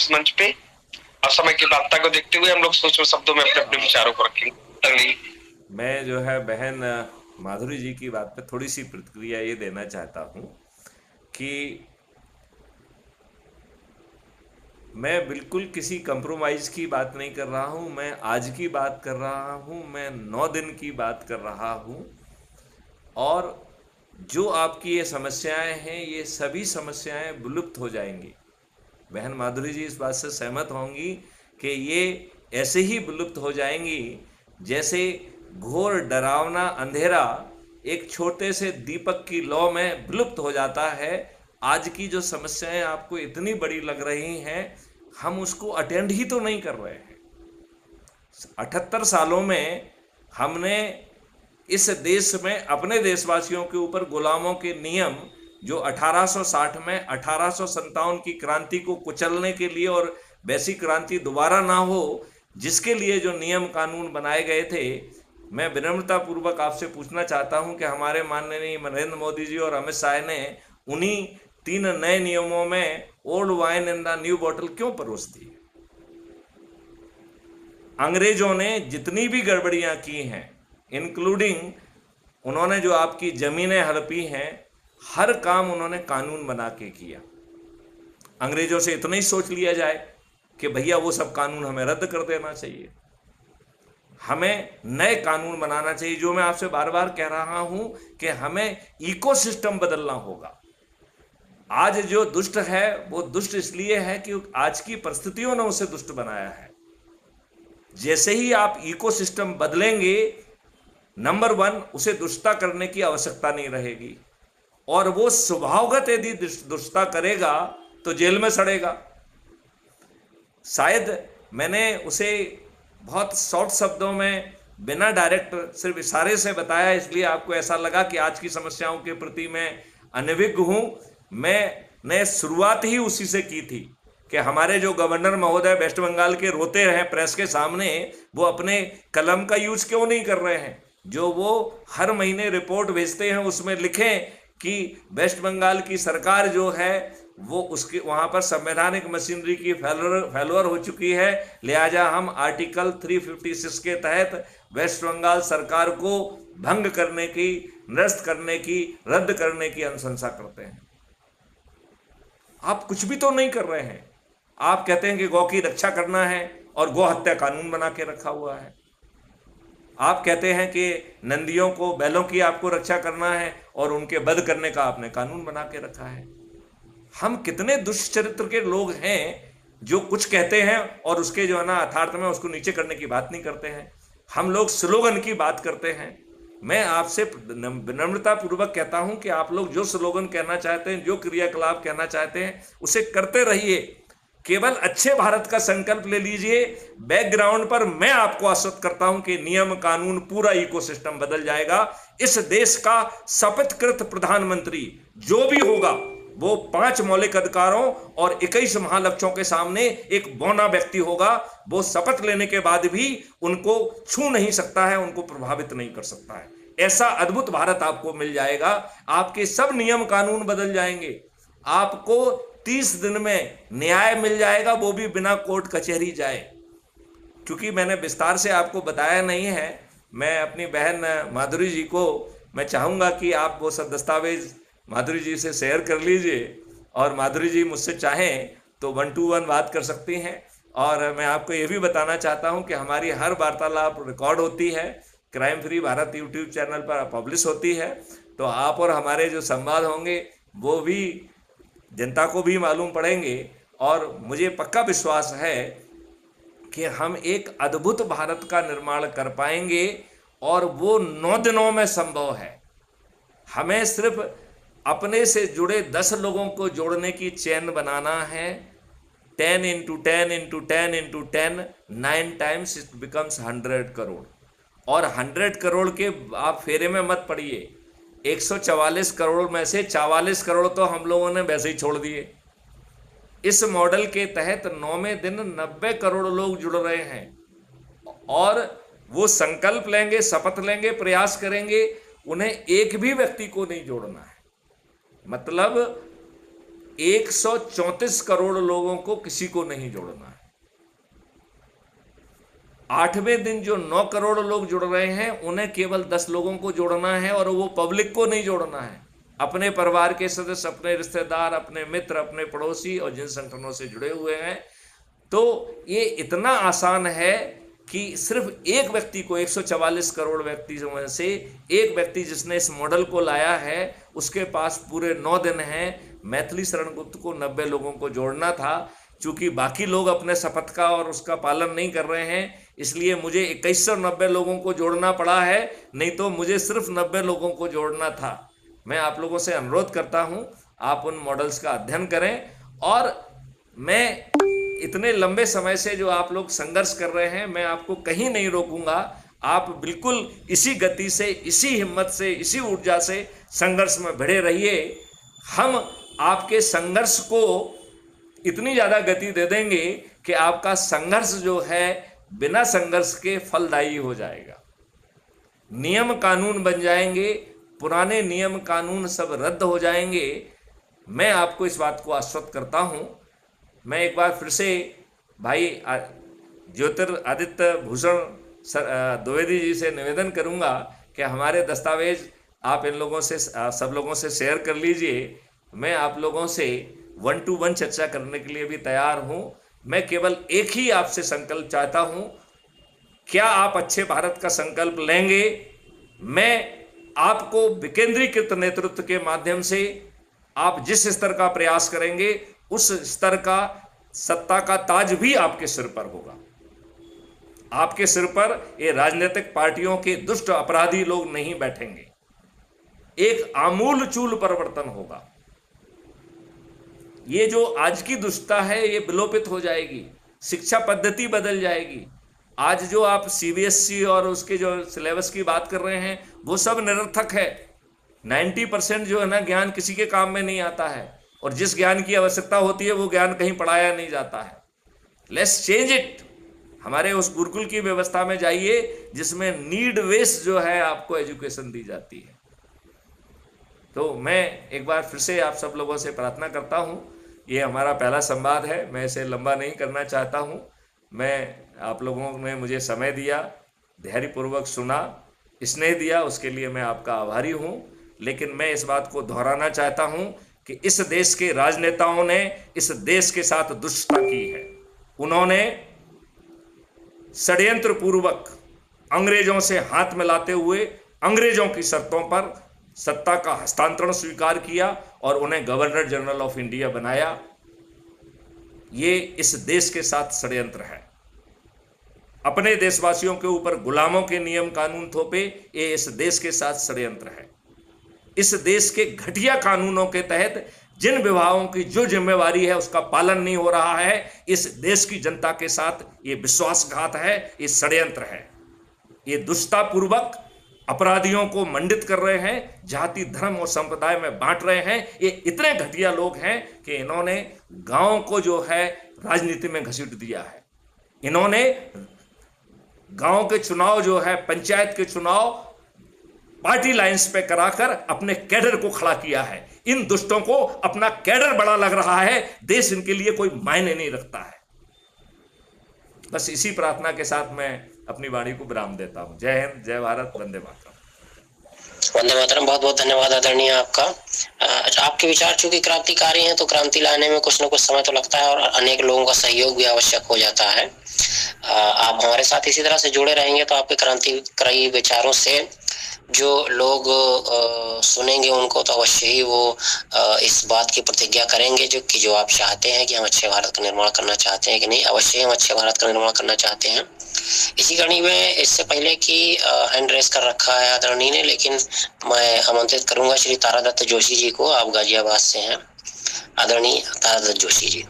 इस मंच पे। और समय की बाध्यता को देखते हुए हम लोग सूक्ष्म शब्दों में अपने अपने विचारों को रखेंगे। मैं जो है बहन माधुरी जी की बात पे थोड़ी सी प्रतिक्रिया ये देना चाहता हूँ कि मैं बिल्कुल किसी कंप्रोमाइज़ की बात नहीं कर रहा हूँ। मैं आज की बात कर रहा हूँ, मैं 9 दिन की बात कर रहा हूँ। और जो आपकी ये समस्याएं हैं, ये सभी समस्याएं विलुप्त हो जाएंगी। बहन माधुरी जी इस बात से सहमत होंगी कि ये ऐसे ही विलुप्त हो जाएंगी जैसे घोर डरावना अंधेरा एक छोटे से दीपक की लौ में विलुप्त हो जाता है। आज की जो समस्याएं आपको इतनी बड़ी लग रही हैं, हम उसको अटेंड ही तो नहीं कर रहे हैं। 78 सालों में हमने इस देश में अपने देशवासियों के ऊपर गुलामों के नियम जो 1860 में 1857 की क्रांति को कुचलने के लिए और वैसी क्रांति दोबारा ना हो, जिसके लिए जो नियम कानून बनाए गए थे, मैं विनम्रता पूर्वक आपसे पूछना चाहता हूं कि हमारे माननीय नरेंद्र मोदी जी और अमित शाह ने उन्हीं 3 नए नियमों में old wine in the new bottle क्यों परोस दी। अंग्रेजों ने जितनी भी गड़बड़ियां की हैं, इंक्लूडिंग उन्होंने जो आपकी जमीनें हड़पी हैं, हर काम उन्होंने कानून बना के किया। अंग्रेजों से इतना ही सोच लिया जाए कि भैया वो सब कानून हमें रद्द कर देना चाहिए, हमें नए कानून बनाना चाहिए। जो मैं आपसे बार बार कह रहा हूं कि हमें इकोसिस्टम बदलना होगा। आज जो दुष्ट है वो दुष्ट इसलिए है कि आज की परिस्थितियों ने उसे दुष्ट बनाया है। जैसे ही आप इकोसिस्टम बदलेंगे, नंबर 1, उसे दुष्टता करने की आवश्यकता नहीं रहेगी, और वो स्वभावगत यदि दुष्टता करेगा तो जेल में सड़ेगा। शायद मैंने उसे बहुत शॉर्ट शब्दों में बिना डायरेक्ट सिर्फ इशारे से बताया, इसलिए आपको ऐसा लगा कि आज की समस्याओं के प्रति मैं अनभिज्ञ हूं। मैंने शुरुआत ही उसी से की थी कि हमारे जो गवर्नर महोदय वेस्ट बंगाल के रोते रहे प्रेस के सामने, वो अपने कलम का यूज क्यों नहीं कर रहे हैं। जो वो हर महीने रिपोर्ट भेजते हैं उसमें लिखें कि वेस्ट बंगाल की सरकार जो है वो उसके वहां पर संवैधानिक मशीनरी की फेलुअर हो चुकी है, लिहाजा हम आर्टिकल 356 के तहत वेस्ट बंगाल सरकार को भंग करने की, निरस्त करने की, रद्द करने की अनुशंसा करते हैं। आप कुछ भी तो नहीं कर रहे हैं। आप कहते हैं कि गौ की रक्षा करना है और गौ हत्या कानून बना के रखा हुआ है। आप कहते हैं कि नंदियों को, बैलों की आपको रक्षा करना है और उनके वध करने का आपने कानून बना के रखा है। हम कितने दुष्चरित्र के लोग हैं जो कुछ कहते हैं और उसके जो है ना यथार्थ में उसको नीचे करने की बात नहीं करते हैं। हम लोग स्लोगन की बात करते हैं। मैं आपसे विनम्रता पूर्वक कहता हूं कि आप लोग जो स्लोगन कहना चाहते हैं, जो क्रियाकलाप कहना चाहते हैं, उसे करते रहिए। केवल अच्छे भारत का संकल्प ले लीजिए। बैकग्राउंड पर मैं आपको आश्वस्त करता हूं कि नियम कानून पूरा इकोसिस्टम बदल जाएगा। इस देश का शपथकृत प्रधानमंत्री जो भी होगा वो 5 मौलिक अधिकारों और 21 महालक्ष्यों के सामने एक बौना व्यक्ति होगा। वो शपथ लेने के बाद भी उनको छू नहीं सकता है, उनको प्रभावित नहीं कर सकता है। ऐसा अद्भुत भारत आपको मिल जाएगा। आपके सब नियम कानून बदल जाएंगे। आपको 30 दिन में न्याय मिल जाएगा, वो भी बिना कोर्ट कचहरी जाए। क्योंकि मैंने विस्तार से आपको बताया नहीं है, मैं अपनी बहन माधुरी जी को मैं चाहूँगा कि आप वो सब दस्तावेज माधुरी जी से शेयर कर लीजिए, और माधुरी जी मुझसे चाहें तो 1 to 1 बात कर सकती हैं। और मैं आपको ये भी बताना चाहता हूं कि हमारी हर वार्तालाप रिकॉर्ड होती है, crime free Bharat YouTube channel पर पब्लिश होती है। तो आप और हमारे जो संवाद होंगे वो भी जनता को भी मालूम पड़ेंगे, और मुझे पक्का विश्वास है कि हम एक अद्भुत भारत का निर्माण कर पाएंगे, और वो 9 दिनों में संभव है। हमें सिर्फ अपने से जुड़े 10 लोगों को जोड़ने की चेन बनाना है। 10 into 10 into 10 into 10, 9 times it becomes 100 crore. और 100 करोड़ के आप फेरे में मत पड़िए। 144 करोड़ में से 44 करोड़ तो हम लोगों ने वैसे ही छोड़ दिए। इस मॉडल के तहत 9वें दिन 90 करोड़ लोग जुड़ रहे हैं, और वो संकल्प लेंगे, शपथ लेंगे, प्रयास करेंगे, उन्हें एक भी व्यक्ति को नहीं जोड़ना है। मतलब 134 करोड़ लोगों को किसी को नहीं जोड़ना है। 8वें दिन जो 9 करोड़ लोग जुड़ रहे हैं उन्हें केवल 10 लोगों को जोड़ना है, और वो पब्लिक को नहीं जोड़ना है। अपने परिवार के सदस्य, अपने रिश्तेदार, अपने मित्र, अपने पड़ोसी और जिन संगठनों से जुड़े हुए हैं। तो ये इतना आसान है कि सिर्फ एक व्यक्ति को, 144 करोड़ व्यक्ति में से एक व्यक्ति जिसने इस मॉडल को लाया है, उसके पास पूरे 9 दिन हैं। मैथिली शरण गुप्त को 90 लोगों को जोड़ना था। चूंकि बाकी लोग अपने शपथ का और उसका पालन नहीं कर रहे हैं, इसलिए मुझे 2190 लोगों को जोड़ना पड़ा है, नहीं तो मुझे सिर्फ 90 लोगों को जोड़ना था। मैं आप लोगों से अनुरोध करता हूं, आप उन मॉडल्स का अध्ययन करें। और मैं इतने लंबे समय से जो आप लोग संघर्ष कर रहे हैं, मैं आपको कहीं नहीं रोकूंगा। आप बिल्कुल इसी गति से, इसी हिम्मत से, इसी ऊर्जा से संघर्ष में भिड़े रहिए। हम आपके संघर्ष को इतनी ज़्यादा गति दे देंगे कि आपका संघर्ष जो है बिना संघर्ष के फलदायी हो जाएगा। नियम कानून बन जाएंगे, पुराने नियम कानून सब रद्द हो जाएंगे। मैं आपको इस बात को आश्वस्त करता हूं। मैं एक बार फिर से भाई ज्योतिरादित्य भूषण द्विवेदी जी से निवेदन करूंगा कि हमारे दस्तावेज आप इन लोगों से, सब लोगों से शेयर कर लीजिए। मैं आप लोगों से 1 to 1 चर्चा करने के लिए भी तैयार हूं। मैं केवल एक ही आपसे संकल्प चाहता हूं, क्या आप अच्छे भारत का संकल्प लेंगे? मैं आपको विकेंद्रीकृत नेतृत्व के माध्यम से आप जिस स्तर का प्रयास करेंगे, उस स्तर का सत्ता का ताज भी आपके सिर पर होगा। आपके सिर पर ये राजनीतिक पार्टियों के दुष्ट अपराधी लोग नहीं बैठेंगे। एक आमूल चूल परिवर्तन होगा। ये जो आज की दुष्टता है ये विलोपित हो जाएगी, शिक्षा पद्धति बदल जाएगी। आज जो आप सीबीएसई और उसके जो सिलेबस की बात कर रहे हैं वो सब निरर्थक है। 90% जो है ना ज्ञान किसी के काम में नहीं आता है, और जिस ज्ञान की आवश्यकता होती है वो ज्ञान कहीं पढ़ाया नहीं जाता है। Let's change it. हमारे उस गुरुकुल की व्यवस्था में जाइए जिसमें नीड बेस्ड जो है आपको एजुकेशन दी जाती है। तो मैं एक बार फिर से आप सब लोगों से प्रार्थना करता हूं, ये हमारा पहला संवाद है, मैं इसे लंबा नहीं करना चाहता हूं। मैं आप लोगों ने मुझे समय दिया, धैर्यपूर्वक सुना, स्नेह दिया, उसके लिए मैं आपका आभारी हूं। लेकिन मैं इस बात को दोहराना चाहता हूं कि इस देश के राजनेताओं ने इस देश के साथ दुष्टता की है। उन्होंने षड्यंत्र पूर्वक अंग्रेजों से हाथ मिलाते हुए अंग्रेजों की शर्तों पर सत्ता का हस्तांतरण स्वीकार किया और उन्हें गवर्नर जनरल ऑफ इंडिया बनाया। ये इस देश के साथ षड्यंत्र है। अपने देशवासियों के ऊपर गुलामों के नियम कानून थोपे, ये इस देश के साथ षड्यंत्र है। इस देश के घटिया कानूनों के तहत जिन विभागों की जो जिम्मेवारी है उसका पालन नहीं हो रहा है, इस देश की जनता के साथ ये विश्वासघात है, ये षड्यंत्र है। ये दुष्टतापूर्वक अपराधियों को मंडित कर रहे हैं, जाति धर्म और संप्रदाय में बांट रहे हैं। ये इतने घटिया लोग हैं कि इन्होंने गांव को जो है राजनीति में घसीट दिया है। इन्होंने गांव के चुनाव जो है, पंचायत के चुनाव पार्टी लाइंस पे कराकर अपने कैडर को खड़ा किया है। इन दुष्टों को अपना कैडर बड़ा लग रहा है, देश इनके लिए कोई मायने नहीं रखता है। बस इसी प्रार्थना के साथ मैं अपनी वाणी को विराम देता हूं। जय हिंद, जय भारत, वंदे मातरम। वंदे मातरम। बहुत बहुत धन्यवाद आदरणीय आपका। आपके विचार चूंकि क्रांतिकारी हैं तो क्रांति लाने में कुछ न कुछ समय तो लगता है और अनेक लोगों का सहयोग भी आवश्यक हो जाता है। आप हमारे साथ इसी तरह से जुड़े रहेंगे तो आपके क्रांतिकारी विचारों से जो लोग सुनेंगे उनको तो अवश्य ही वो इस बात की प्रतिज्ञा करेंगे जो आप चाहते हैं कि हम अच्छे भारत का निर्माण करना चाहते हैं कि नहीं। अवश्य हम अच्छे भारत का निर्माण करना चाहते हैं। इसी कड़ी में इससे पहले कि हैंड रेस कर रखा है आदरणीय ने, लेकिन मैं आमंत्रित करूंगा श्री तारादत्त जोशी जी को। आप गाजियाबाद से हैं, आदरणीय तारादत्त जोशी जी।